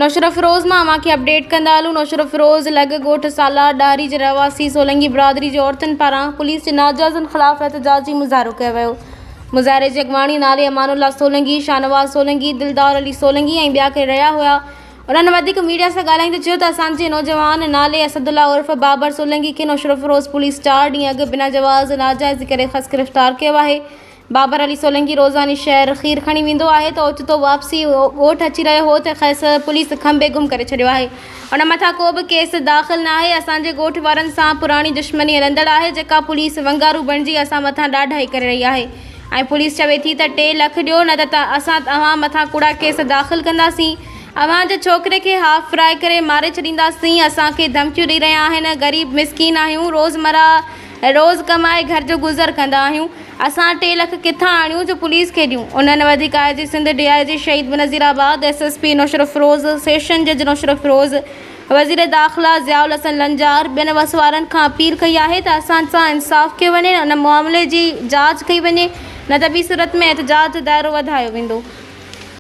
नौशर फ़िरोज़ मां अमांखे अपडेट कंदा हलूं। नौशर फ़िरोज़ लॻ ॻोठ साला डारी जे रहवासी सोलंगी बिरादरी जे औरतुनि पारां पुलिस जे नाजाइज़नि ख़िलाफ़ एहतजाजी मुज़ाहिरो कयो वियो। मुज़ाहिरे जे अॻवाणी नाले अमानुल्ला सोलंगी, शाहनवाज़ सोलंगी, दिलदार अली सोलंगी ऐं ॿिया के रहिया हुआ। उन्हनि वधीक मीडिया सां ॻाल्हाईंदे चयो त असांजे नौजवान नाले असदुल्ला उर्फ़ बाबर सोलंगी खे नौशर फ़िरोज़ पुलिस 4 ॾींहं अॻु बिना जवाज़ नाजाइज़ करे खस गिरफ़्तार कयो आहे। बाबर अली सोलंगी रोज़ानी शहर खीर खणी वेंदो आहे त ओचितो वापसी ॻोठ अची रहियो हो त खेस पुलिस खंबे गुम करे छॾियो आहे। उन मथां को बि केस दाख़िल न आहे। असांजे ॻोठ वारनि सां पुराणी दुश्मनी हलंदड़ आहे, जेका पुलिस वंगारू बणिजी असां मथां ॾाढाई करे रही आहे ऐं पुलिस चवे थी त 3 लख ॾियो न त असां तव्हां मथां कूड़ा केस दाख़िल कंदासीं। अव्हांजे छोकिरे खे हाफ फ्राए करे मारे छॾींदासीं। असांखे धमकियूं ॾेई रहिया आहिनि। ग़रीब मिसकीन आहियूं, रोज़ कमाए घर जो गुज़र कंदा आहियूं। असां 3 लख किथां आणियूं जो पुलिस खे ॾियूं। उन्हनि वधीक आईजी सिंध DIG शहीद नज़ीराबाद, SSP नौशर फ़िरोज़, सेशन जज नौशर फ़िरोज़, वज़ीर दाख़िला ज़ियाउल हसन लंजार ॿियनि वसवारनि खां अपील कई आहे त असां सां इंसाफ़ कयो वञे, उन मामले जी जांच कई वञे, न त ॿी सूरत में एहतजाज दायरो वधायो वेंदो।